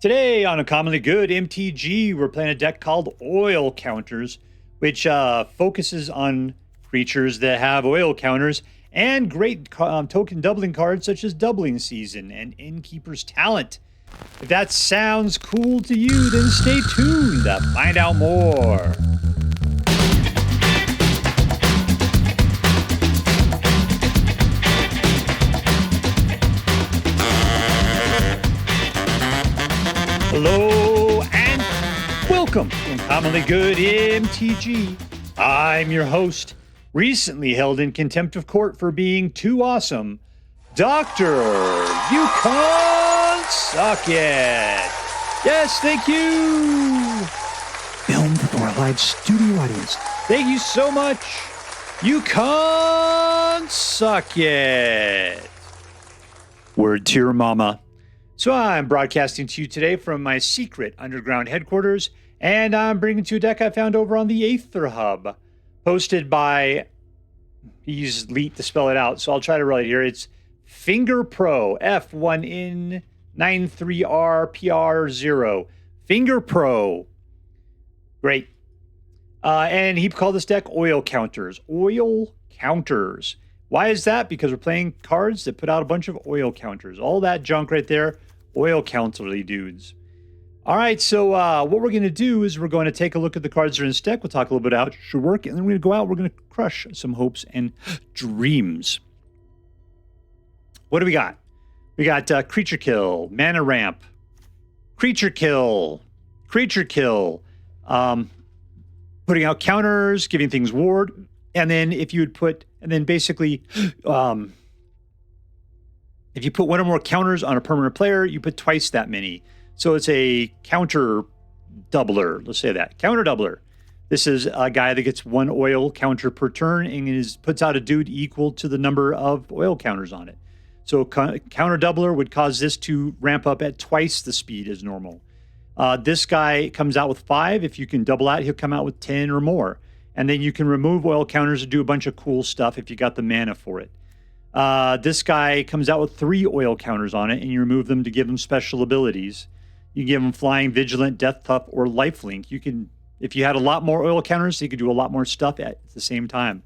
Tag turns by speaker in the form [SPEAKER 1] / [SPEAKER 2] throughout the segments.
[SPEAKER 1] Today on Uncommonly Good MTG, we're playing a deck called Oil Counters, which focuses on creatures that have oil counters and great token doubling cards such as Doubling Season and Innkeeper's Talent. If that sounds cool to you, then stay tuned to find out more. Hello and welcome to Uncommonly Good MTG. I'm your host, recently held in contempt of court for being too awesome, Dr. You Can't Suck It. Yes, thank you. Filmed for a live studio audience. Thank you so much. You Can't Suck It. Word to your mama. So I'm broadcasting to you today from my secret underground headquarters, and I'm bringing to you a deck I found over on the Aether Hub, posted by, he used Leet to spell it out, so I'll try to write it here. It's Finger Pro, F1N93RPR0. Finger Pro. Great. And he called this deck Oil Counters. Oil Counters. Why is that? Because we're playing cards that put out a bunch of oil counters. All that junk right there. Oil counterly dudes. All right, so what we're going to do is we're going to take a look at the cards that are in this deck. We'll talk a little bit about how it should work, and then we're going to go out. We're going to crush some hopes and dreams. What do we got? We got Creature Kill, Mana Ramp, Creature Kill, Creature Kill, putting out counters, giving things ward, and then if you would put, and then basically, if you put one or more counters on a permanent player, you put twice that many. So it's a counter doubler. Let's say that. Counter doubler. This is a guy that gets one oil counter per turn and puts out a dude equal to the number of oil counters on it. So counter doubler would cause this to ramp up at twice the speed as normal. This guy comes out with 5. If you can double out, he'll come out with 10 or more. And then you can remove oil counters and do a bunch of cool stuff if you got the mana for it. This guy comes out with 3 oil counters on it, and you remove them to give them special abilities. You give them Flying, Vigilant, Death Puff, or Lifelink. You can, if you had a lot more oil counters, you could do a lot more stuff at the same time.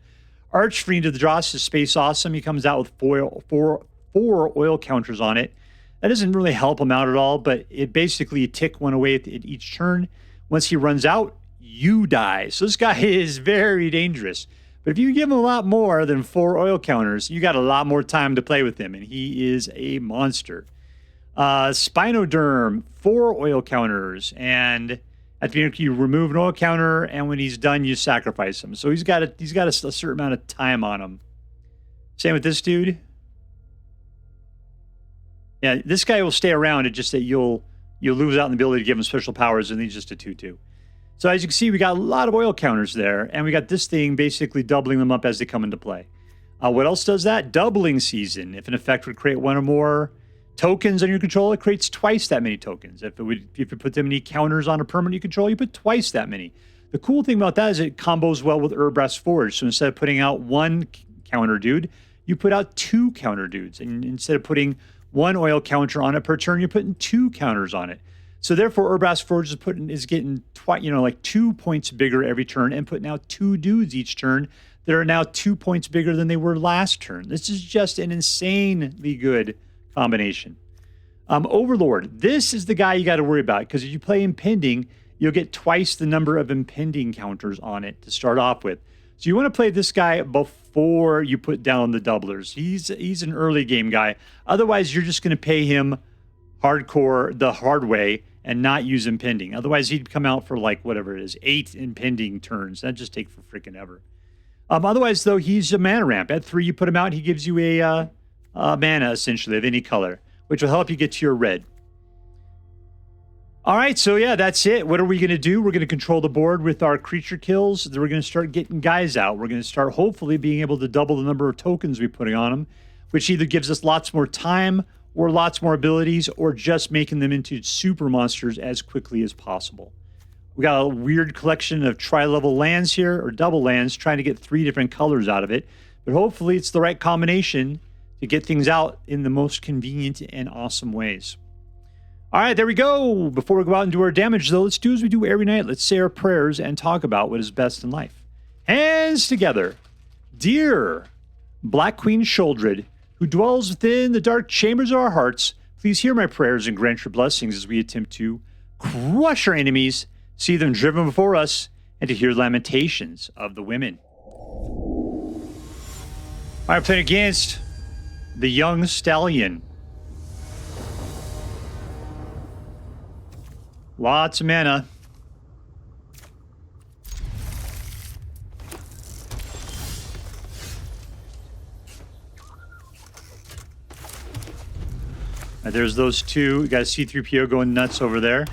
[SPEAKER 1] Archfiend of the Dross is space awesome. He comes out with four oil counters on it. That doesn't really help him out at all, but it basically tick one away at each turn. Once he runs out, you die. So this guy is very dangerous. But if you give him a lot more than 4 oil counters, you got a lot more time to play with him, and he is a monster. Spinoderm, 4 oil counters, and at the end you remove an oil counter, and when he's done, you sacrifice him. So he's got a certain amount of time on him. Same with this dude. Yeah, this guy will stay around. It's just that you'll lose out on the ability to give him special powers, and he's just a 2/2. So as you can see, we got a lot of oil counters there, and we got this thing basically doubling them up as they come into play. What else does that? Doubling Season. If an effect would create 1 or more tokens on your control, it creates twice that many tokens. If you put that many counters on a permanent you control, you put twice that many. The cool thing about that is it combos well with Urabrask Forge. So instead of putting out 1 counter dude, you put out 2 counter dudes. And instead of putting 1 oil counter on it per turn, you're putting 2 counters on it. So therefore, Urabrask Forge is getting like 2 points bigger every turn and putting out 2 dudes each turn that are now 2 points bigger than they were last turn. This is just an insanely good combination. Overlord, this is the guy you got to worry about because if you play Impending, you'll get twice the number of Impending counters on it to start off with. So you want to play this guy before you put down the doublers. He's an early game guy. Otherwise, you're just going to pay him hardcore the hard way and not use Impending. Otherwise, he'd come out for like whatever it is, 8 Impending turns. That'd just take for freaking ever. Otherwise, though, he's a mana ramp. At 3, you put him out, he gives you a mana, essentially, of any color, which will help you get to your red. All right, so yeah, that's it. What are we going to do? We're going to control the board with our creature kills. Then we're going to start getting guys out. We're going to start hopefully being able to double the number of tokens we're putting on them, which either gives us lots more time or lots more abilities, or just making them into super monsters as quickly as possible. We got a weird collection of tri-level lands here, or double lands, trying to get 3 different colors out of it. But hopefully it's the right combination to get things out in the most convenient and awesome ways. All right, there we go. Before we go out and do our damage, though, let's do as we do every night. Let's say our prayers and talk about what is best in life. Hands together. Dear Black Queen Sholdred, who dwells within the dark chambers of our hearts, please hear my prayers and grant your blessings as we attempt to crush our enemies, see them driven before us, and to hear lamentations of the women. All right, playing against the Young Stallion. Lots of mana. There's those two. We got a C-3PO going nuts over there.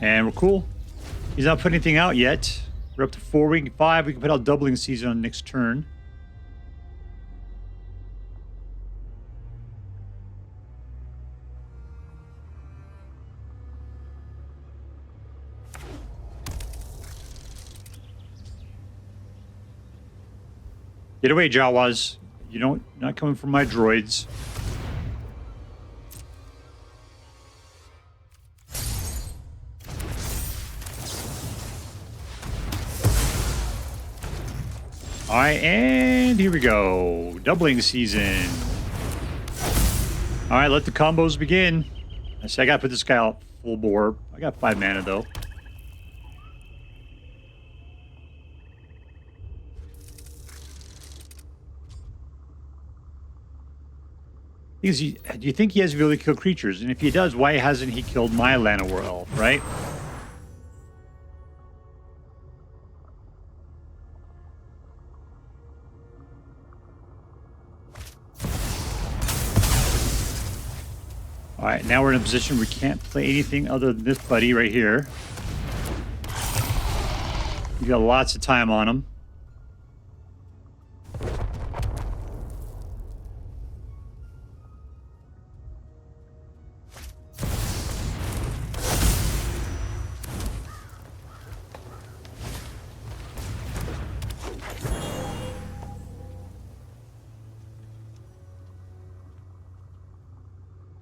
[SPEAKER 1] And we're cool. He's not putting anything out yet. We're up to 4. We can 5. We can put out doubling season on next turn. Get away, Jawas. Not coming from my droids. All right, and here we go. Doubling season. All right, let the combos begin. I say I gotta put this guy out full bore. I got 5 mana though. Do you think he has the ability to kill creatures? And if he does, why hasn't he killed my Llanowar Elf, right? All right, now we're in a position we can't play anything other than this buddy right here. We got lots of time on him.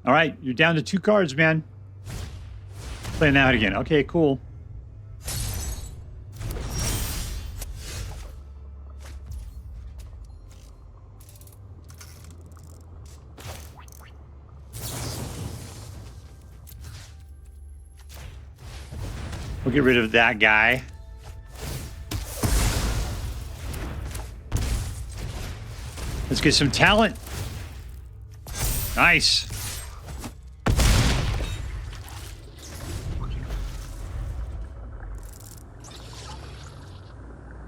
[SPEAKER 1] All right, you're down to 2 cards, man. Playing that again. Okay, cool. We'll get rid of that guy. Let's get some talent. Nice.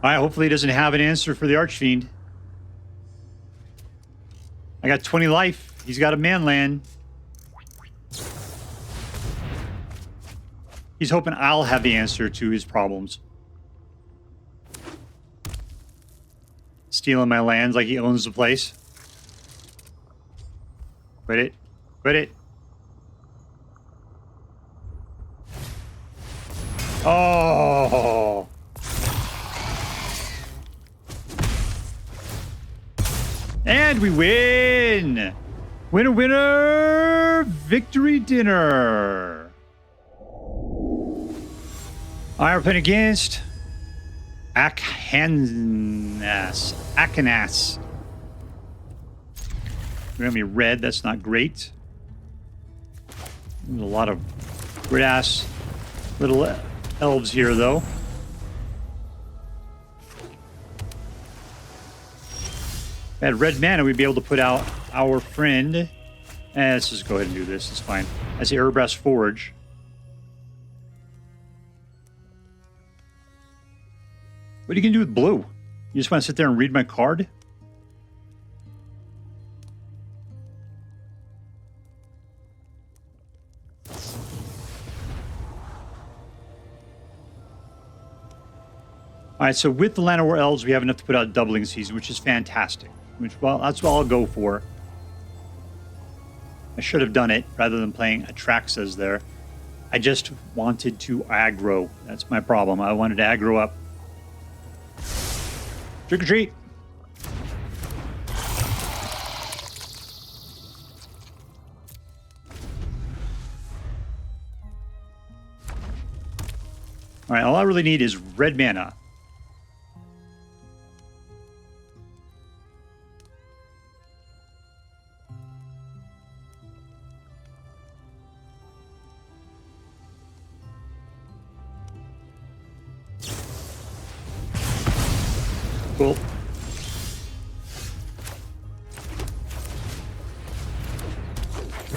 [SPEAKER 1] All right, hopefully he doesn't have an answer for the Archfiend. I got 20 life. He's got a manland. He's hoping I'll have the answer to his problems. Stealing my lands like he owns the place. Quit it. Quit it. Oh. And we win! Winner, winner! Victory dinner! All right, we're playing against Akhanas. Akhanas. We're going to be red. That's not great. There's a lot of great-ass little elves here, though. At red mana, we'd be able to put out our friend. Let's just go ahead and do this. It's fine. That's the Urabrask Forge. What are you going to do with blue? You just want to sit there and read my card? All right, so with the Llanowar Elves, we have enough to put out doubling season, which is fantastic. Which, well, that's what I'll go for. I should have done it rather than playing Atraxas there. I just wanted to aggro. That's my problem. I wanted to aggro up. Trick or treat. All right, all I really need is red mana. Cool.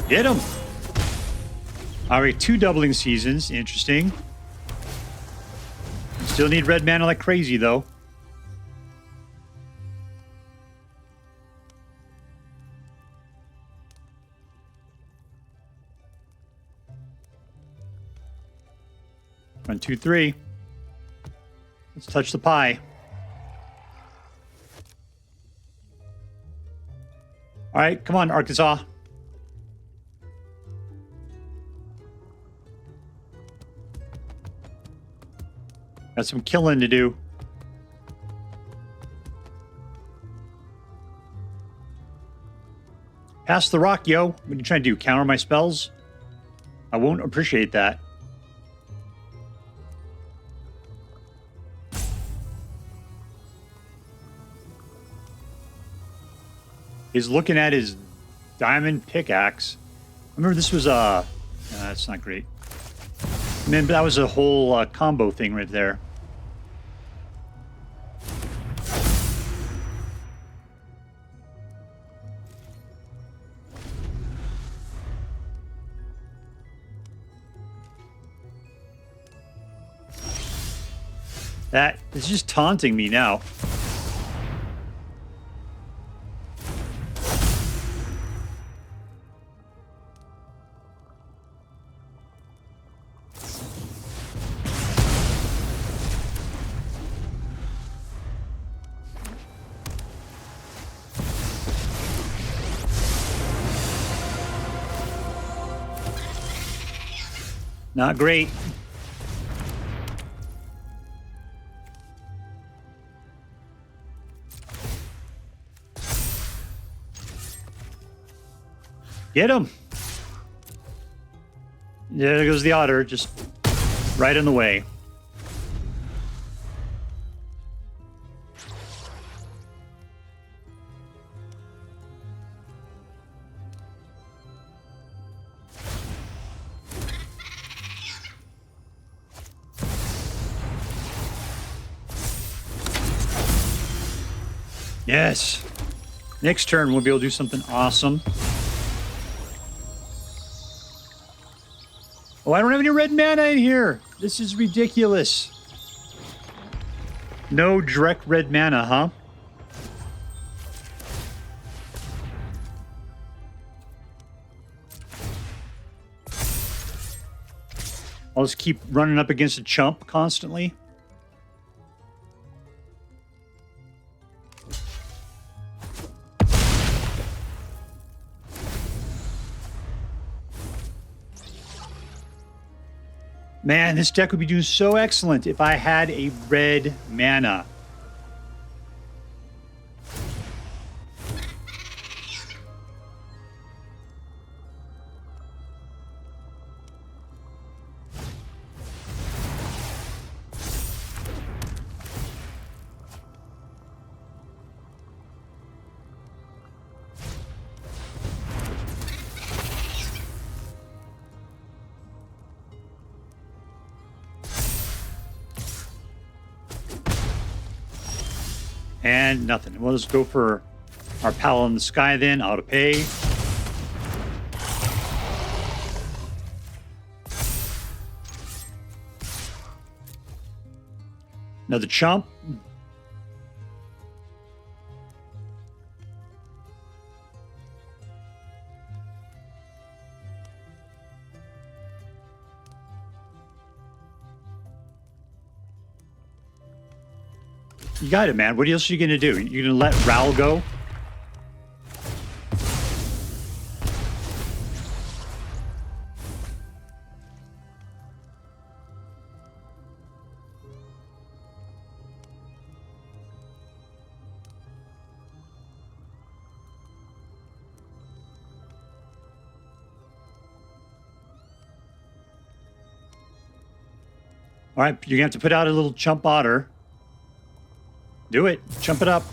[SPEAKER 1] Get him. All right, 2 doubling seasons. Interesting. Still need red mana like crazy, though. One, two, three. Let's touch the pie. All right, come on, Arkansas. Got some killing to do. Pass the rock, yo. What are you trying to do? Counter my spells? I won't appreciate that. He's looking at his diamond pickaxe. I remember this was that's not great. Man, that was a whole combo thing right there. That is just taunting me now. Not great. Get him. There goes the otter, just right in the way. Yes. Next turn, we'll be able to do something awesome. Oh, I don't have any red mana in here. This is ridiculous. No direct red mana, huh? I'll just keep running up against a chump constantly. Man, this deck would be doing so excellent if I had a red mana. And nothing. We'll just go for our pal in the sky then. Auto pay. Another chump. You got it, man. What else are you going to do? You're going to let Ral go? All right, you're gonna have to put out a little chump otter. Do it. Chump it up.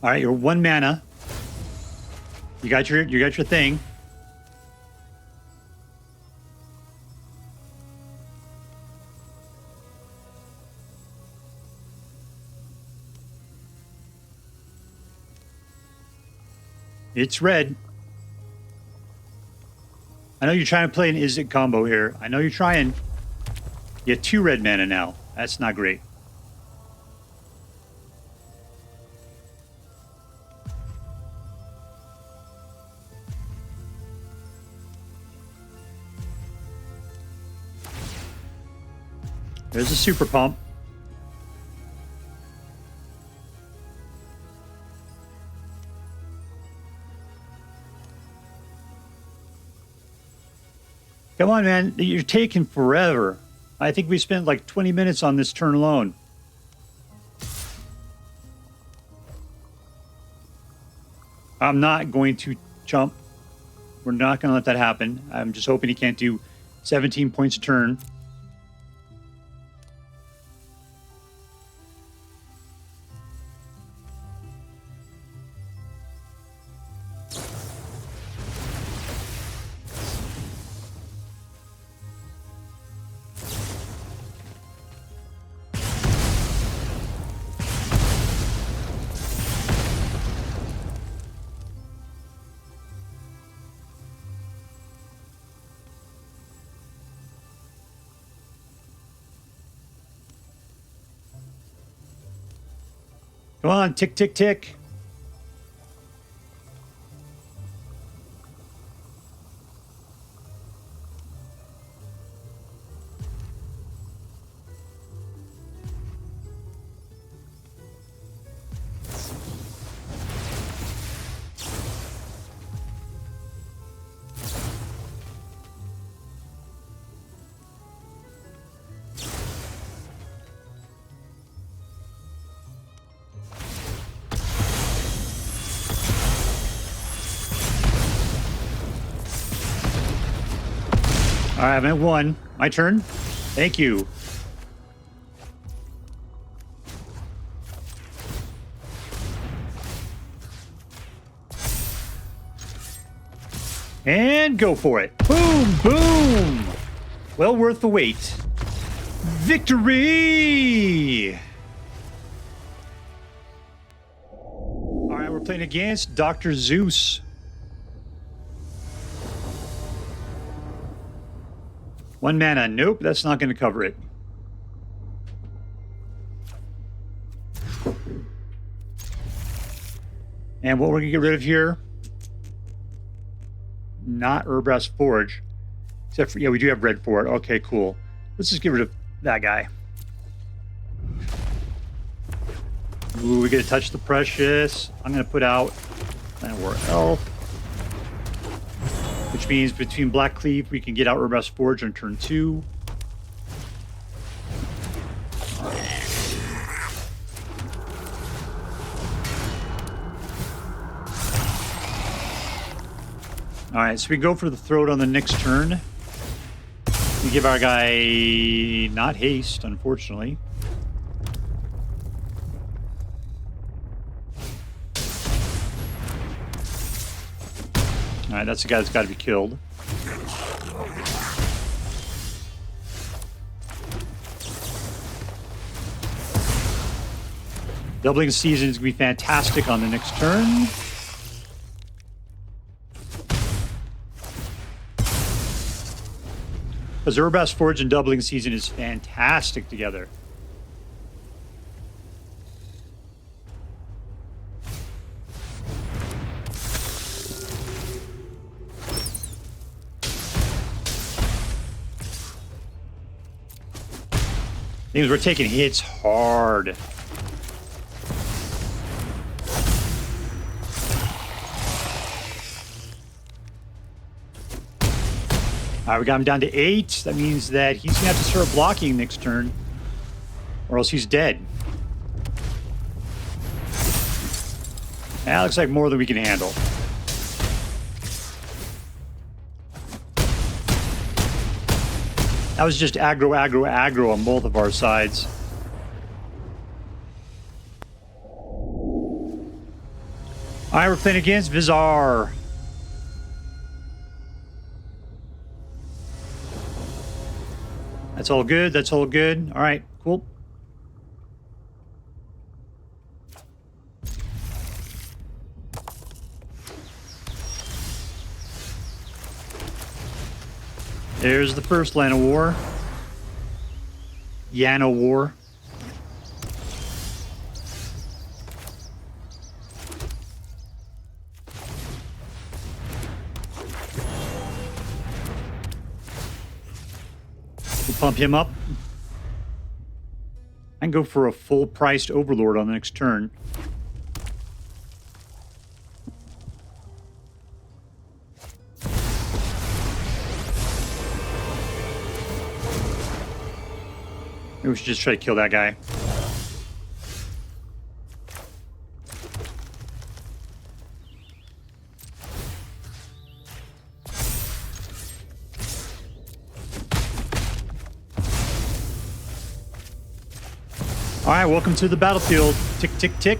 [SPEAKER 1] All right, you're 1 mana. You got your thing. It's red. I know you're trying to play an Izzet combo here. I know you're trying. You have 2 red mana now. That's not great. There's a super pump. Come on, man. You're taking forever. I think we spent like 20 minutes on this turn alone. I'm not going to jump. We're not going to let that happen. I'm just hoping he can't do 17 points a turn. Come on, tick, tick, tick. All right, I'm at 1. My turn. Thank you. And go for it. Boom, boom. Well worth the wait. Victory! All right, we're playing against DrZeuss. 1 mana. Nope, that's not going to cover it. And what we're going to get rid of here, not Urabrask Forge. Except for, yeah, we do have red for it. Okay, cool. Let's just get rid of that guy. Ooh, we get to touch the precious. I'm going to put out Llanowar Elves. Which means between Blackcleave, we can get out Urabrask Forge on turn 2. Alright, so we go for the throat on the next turn. We give our guy not haste, unfortunately. Alright, that's the guy that's got to be killed. Doubling Season is going to be fantastic on the next turn. Because Urabrask Forge and Doubling Season is fantastic together. Things we're taking hits hard. All right, we got him down to 8. That means that he's going to have to start blocking next turn, or else he's dead. That looks like more than we can handle. That was just aggro, aggro, aggro on both of our sides. All right, we're playing against Visar. That's all good. That's all good. All right, cool. There's the first Llanowar. Llanowar. We'll pump him up. I can go for a full-priced Overlord on the next turn. Maybe we should just try to kill that guy. All right, welcome to the battlefield. Tick, tick, tick.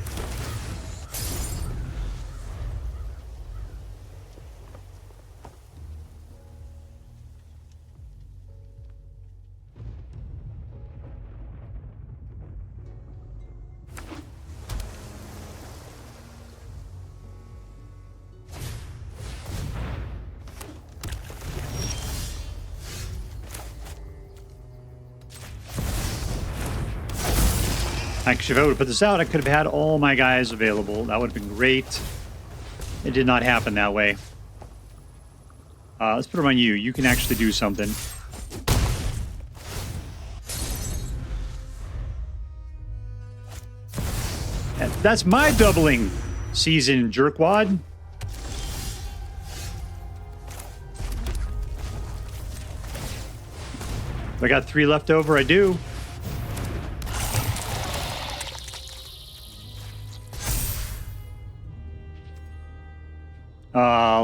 [SPEAKER 1] Actually, if I would have put this out, I could have had all my guys available. That would have been great. It did not happen that way. Let's put them on you. You can actually do something. That's my doubling season, jerkwad. I got 3 left over. I do.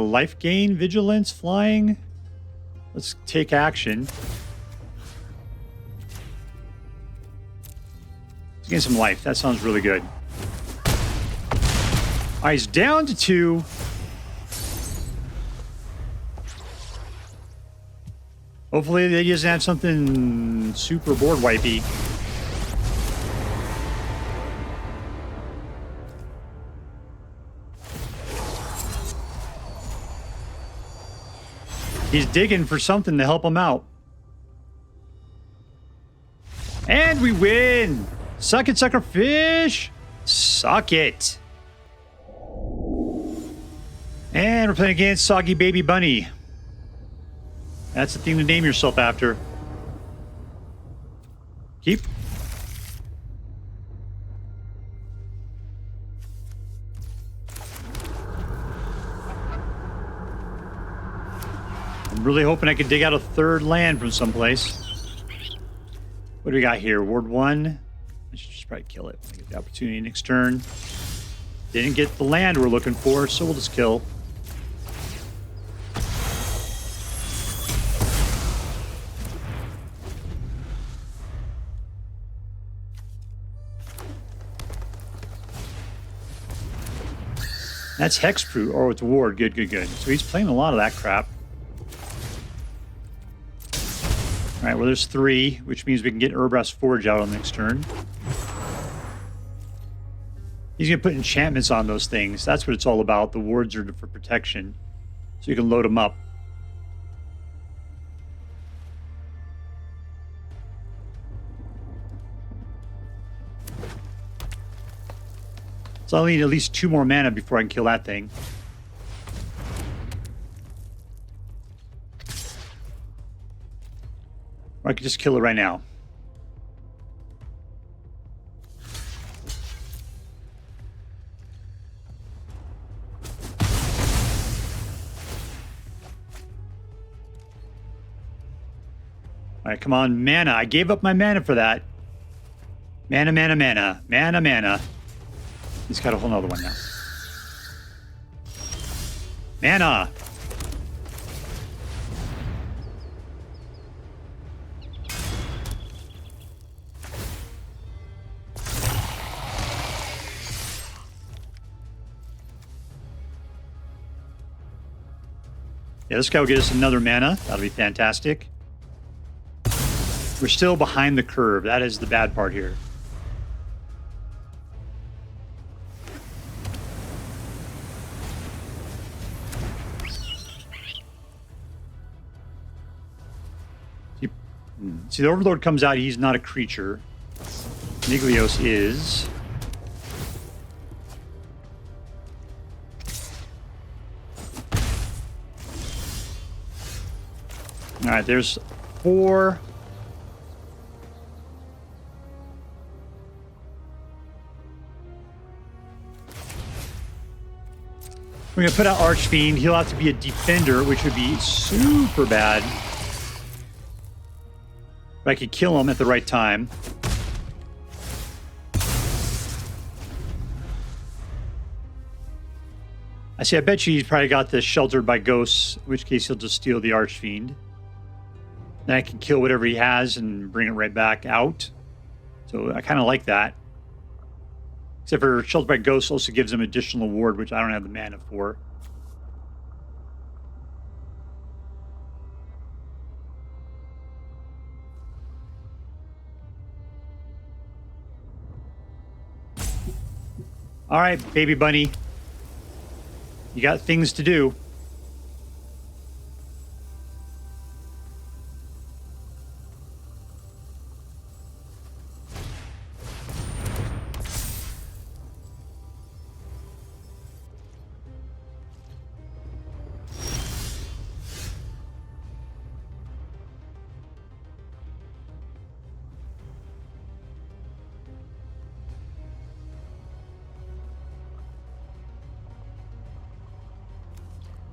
[SPEAKER 1] Life gain, vigilance, flying. Let's take action. Let's gain some life. That sounds really good. All right, he's down to 2. Hopefully he doesn't have something super board wipey. He's digging for something to help him out. And we win! Suck it, sucker fish! Suck it! And we're playing against SoggyBabyBunny. That's the thing to name yourself after. Keep. I'm really hoping I can dig out a 3rd land from someplace. What do we got here? Ward 1. I should just probably kill it when I get the opportunity next turn. Didn't get the land we're looking for, so we'll just kill. That's hexproof. Oh, it's ward. Good, good, good. So he's playing a lot of that crap. All right, well, there's 3, which means we can get Urabrask Forge out on the next turn. He's going to put enchantments on those things. That's what it's all about. The wards are for protection, so you can load them up. So I'll need at least 2 more mana before I can kill that thing. Or I could just kill it right now. All right, come on, mana. I gave up my mana for that. Mana, mana, mana. Mana, mana. He's got a whole nother one now. Mana. Yeah, this guy will get us another mana. That'll be fantastic. We're still behind the curve. That is the bad part here. See, the Overlord comes out. He's not a creature. Migloz is. All right, there's 4. We're going to put out Archfiend. He'll have to be a defender, which would be super bad. But I could kill him at the right time. I bet you he's probably got this sheltered by ghosts, in which case he'll just steal the Archfiend. Then I can kill whatever he has and bring it right back out. So I kind of like that. Except for Sheltered by Ghosts also gives him additional ward, which I don't have the mana for. All right, baby bunny. You got things to do.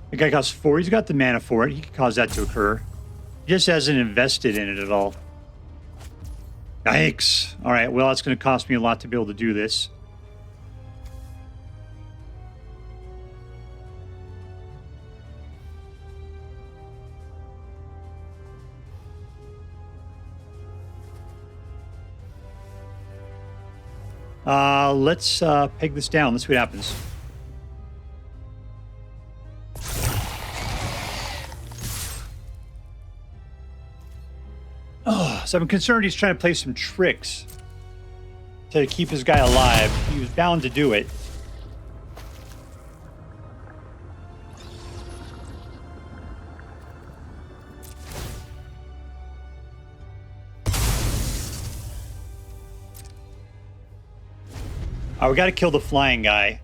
[SPEAKER 1] The guy costs 4. He's got the mana for it. He can cause that to occur. He just hasn't invested in it at all. Yikes. All right, well, it's going to cost me a lot to be able to do this. Let's peg this down. Let's see what happens. So I'm concerned he's trying to play some tricks to keep his guy alive. He was bound to do it. We got to kill the flying guy.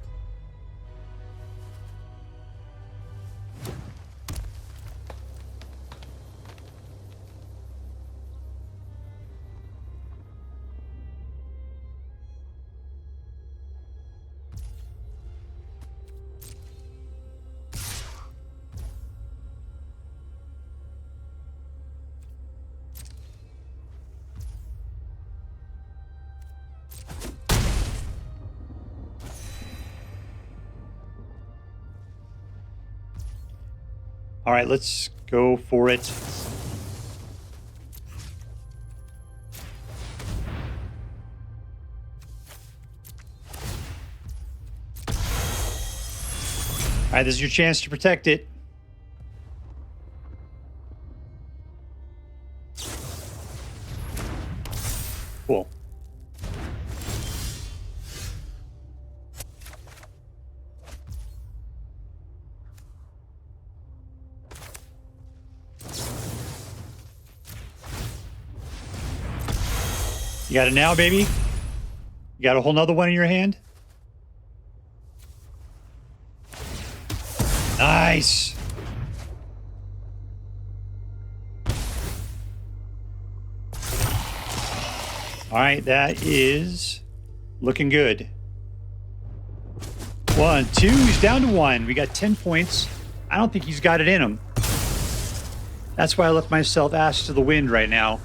[SPEAKER 1] All right, let's go for it. All right, this is your chance to protect it. Cool. You got it now, baby? You got a whole nother one in your hand? Nice. All right, that is looking good. 1, 2, he's down to 1. We got 10 points. I don't think he's got it in him. That's why I left myself ass to the wind right now.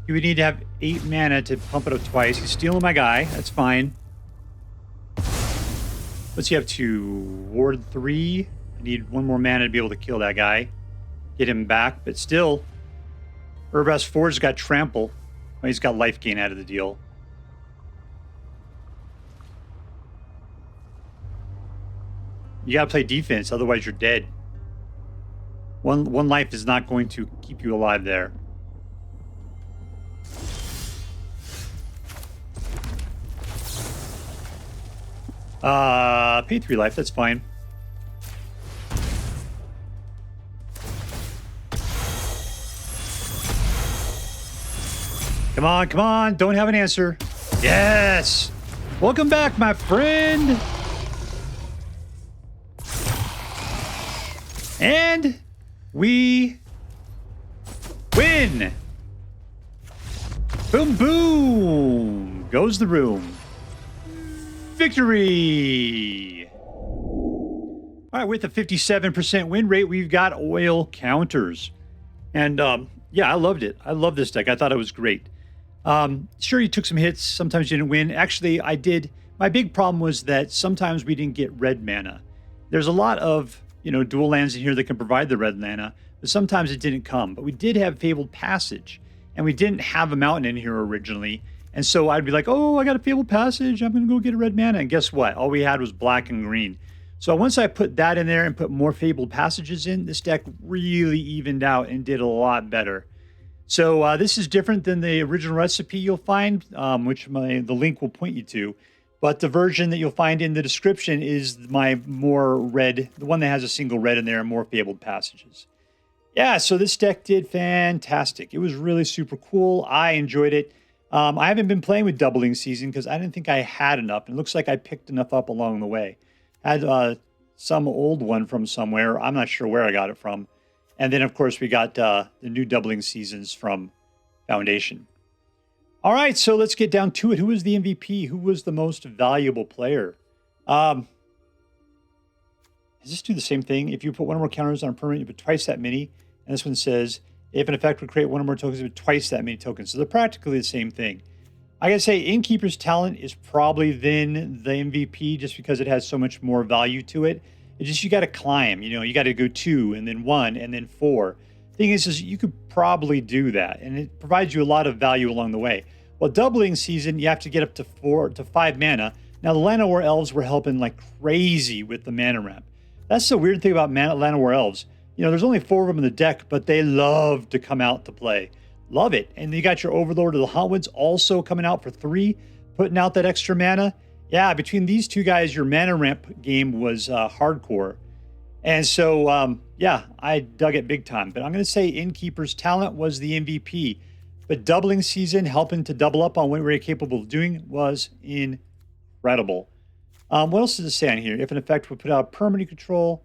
[SPEAKER 1] You would need to have 8 mana to pump it up twice. He's stealing my guy. That's fine. What's he have to? Ward 3. I need 1 more mana to be able to kill that guy. Get him back. But still, Urabrask 4's got trample. Well, he's got life gain out of the deal. You gotta play defense, otherwise you're dead. One life is not going to keep you alive there. Pay 3 life, that's fine. Come on, come on, don't have an answer. Yes! Welcome back, my friend! And we win! Boom, boom! Goes the room. Victory! All right, with a 57% win rate, we've got oil counters. And yeah, I loved it. I love this deck. I thought it was great. Sure, you took some hits. Sometimes you didn't win. Actually, I did. My big problem was that sometimes we didn't get red mana. There's a lot of, you know, dual lands in here that can provide the red mana, but sometimes it didn't come. But we did have Fabled Passage, and we didn't have a mountain in here originally. And so I'd be like, oh, I got a Fabled Passage. I'm going to go get a red mana. And guess what? All we had was black and green. So once I put that in there and put more Fabled Passages in, this deck really evened out and did a lot better. So this is different than the original recipe you'll find, which the link will point you to. But the version that you'll find in the description is my more red, the one that has a single red in there and more Fabled Passages. Yeah, so this deck did fantastic. It was really super cool. I enjoyed it. I haven't been playing with Doubling Season because I didn't think I had enough. It looks like I picked enough up along the way. I had some old one from somewhere. I'm not sure where I got it from. And then, of course, we got the new Doubling Seasons from Foundation. All right, so let's get down to it. Who was the MVP? Who was the most valuable player? Does this do the same thing? If you put 1 or more counters on a permanent, you put twice that many. And this one says, if an effect would create 1 or more tokens, you put twice that many tokens. So they're practically the same thing. I gotta say, Innkeeper's talent is probably then the MVP just because it has so much more value to it. It's just you got to climb. You know, you got to go 2 and then 1 and then 4. Thing is you could probably do that, and it provides you a lot of value along the way. Well, Doubling Season, you have to get up to 4 to 5 mana. Now, the Llanowar Elves were helping like crazy with the mana ramp. That's the weird thing about Llanowar Elves. You know, there's only 4 of them in the deck, but they love to come out to play. Love it. And you got your Overlord of the Hauntwoods also coming out for 3, putting out that extra mana. Yeah, between these two guys, your mana ramp game was hardcore. And so, yeah, I dug it big time. But I'm going to say Innkeeper's talent was the MVP. But Doubling Season, helping to double up on what we were capable of doing, was incredible. What else does it say on here? If an effect would put out permanent control.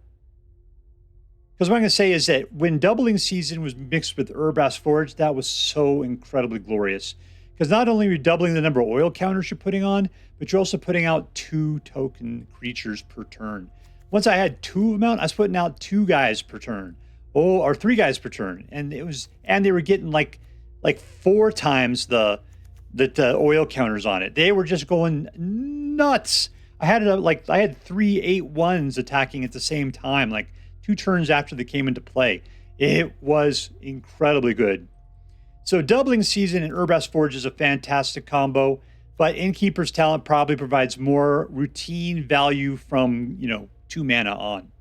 [SPEAKER 1] Because what I'm going to say is that when Doubling Season was mixed with Urabrask Forge, that was so incredibly glorious. Because not only are you doubling the number of oil counters you're putting on, but you're also putting out 2 token creatures per turn. Once I had 2 of them out, I was putting out 2 guys per turn. Oh, or 3 guys per turn. And they were getting like 4 times the oil counters on it. They were just going nuts. I had 3 8/1s attacking at the same time, like 2 turns after they came into play. It was incredibly good. So Doubling Season and Urabrask Forge is a fantastic combo, but Innkeeper's talent probably provides more routine value from, 2 mana on.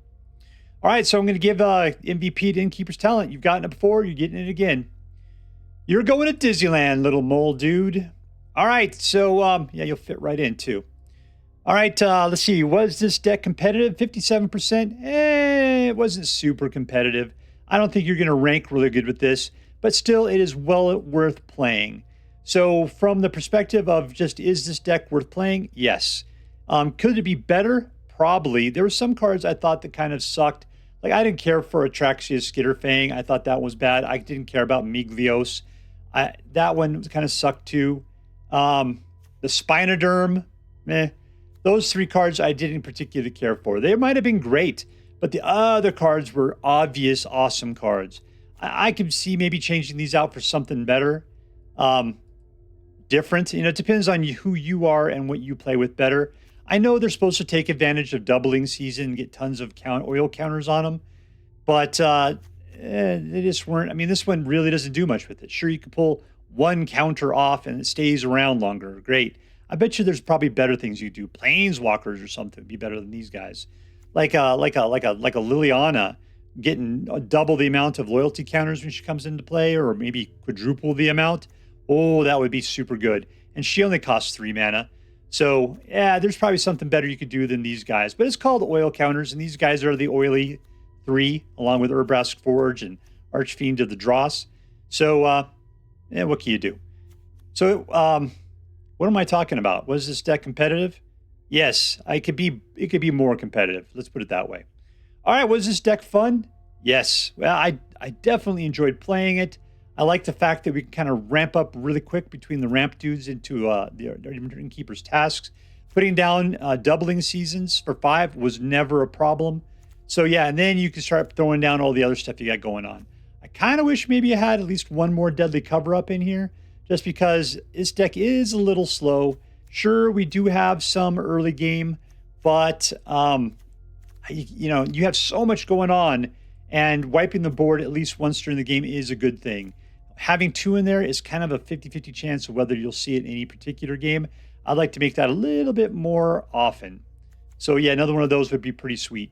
[SPEAKER 1] All right, so I'm going to give MVP to Innkeeper's talent. You've gotten it before, you're getting it again. You're going to Disneyland, little mole dude. All right, so yeah, you'll fit right in too. All right, let's see. Was this deck competitive? 57%? It wasn't super competitive. I don't think you're going to rank really good with this, but still, it is well worth playing. So from the perspective of just, is this deck worth playing? Yes. Could it be better? Probably. There were some cards I thought that kind of sucked. Like, I didn't care for Atraxa's Skitterfang. I thought that was bad. I didn't care about Migloz. That one kind of sucked too. The Spinoderm, meh. Those 3 cards I didn't particularly care for. They might have been great, But the other cards were obvious, awesome cards. I could see maybe changing these out for something better, different. It depends on who you are and what you play with better. I know they're supposed to take advantage of doubling season and get tons of oil counters on them, but they just weren't. I mean, this one really doesn't do much with it. Sure, you could pull one counter off and it stays around longer. Great. I bet you there's probably better things you do. Planeswalkers or something would be better than these guys. Like a Liliana getting double the amount of loyalty counters when she comes into play, or maybe quadruple the amount. Oh, that would be super good. And she only costs 3 mana. So, yeah, there's probably something better you could do than these guys. But it's called oil counters, and these guys are the oily 3, along with Urabrask Forge and Archfiend of the Dross. So, what can you do? So, what am I talking about? Was this deck competitive? Yes, it could be more competitive. Let's put it that way. All right, was this deck fun? Yes. Well, I definitely enjoyed playing it. I like the fact that we can kind of ramp up really quick between the ramp dudes into the Innkeeper's tasks. Putting down doubling seasons for 5 was never a problem. So yeah, and then you can start throwing down all the other stuff you got going on. I kind of wish maybe you had at least one more deadly cover-up in here, just because this deck is a little slow. Sure, we do have some early game, but you have so much going on, and wiping the board at least once during the game is a good thing. Having 2 in there is kind of a 50-50 chance of whether you'll see it in any particular game. I'd like to make that a little bit more often. So yeah, another one of those would be pretty sweet.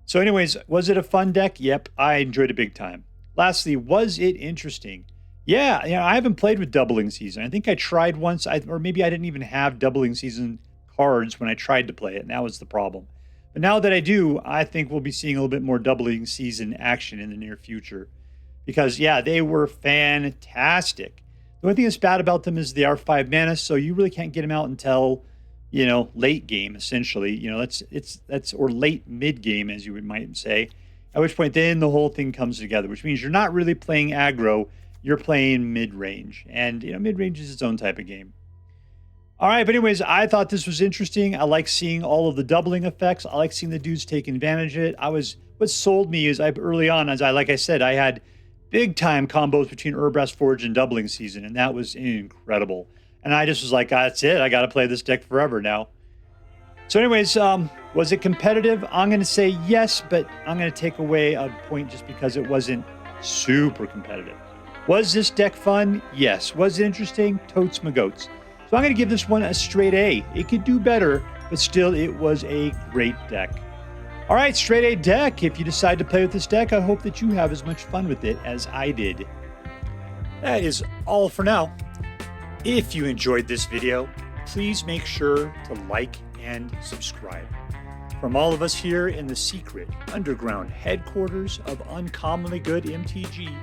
[SPEAKER 1] So anyways, was it a fun deck? Yep, I enjoyed it big time. Lastly, was it interesting? Yeah, I haven't played with doubling season. I think I tried once, or maybe I didn't even have doubling season cards when I tried to play it, and that was the problem. But now that I do, I think we'll be seeing a little bit more doubling season action in the near future. Because, yeah, they were fantastic. The only thing that's bad about them is they are 5 mana, so you really can't get them out until, late game, essentially. That's or late mid game, as you might say. At which point, then the whole thing comes together, which means you're not really playing aggro, you're playing mid-range. And, mid-range is its own type of game. All right, but anyways, I thought this was interesting. I like seeing all of the doubling effects. I like seeing the dudes take advantage of it. What sold me is early on, like I said, I had big time combos between Urabrask Forge and doubling season, and that was incredible. And I just was like, that's it. I got to play this deck forever now. So anyways, was it competitive? I'm going to say yes, but I'm going to take away a point just because it wasn't super competitive. Was this deck fun? Yes. Was it interesting? Totes my goats. So I'm going to give this one a straight A. It could do better, but still it was a great deck. All right, straight A deck. If you decide to play with this deck, I hope that you have as much fun with it as I did. That is all for now. If you enjoyed this video, please make sure to like and subscribe. From all of us here in the secret underground headquarters of Uncommonly Good MTG,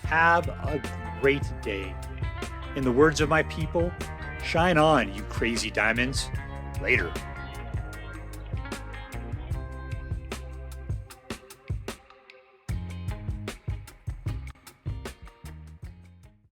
[SPEAKER 1] have a great day. In the words of my people, shine on, you crazy diamonds. Later.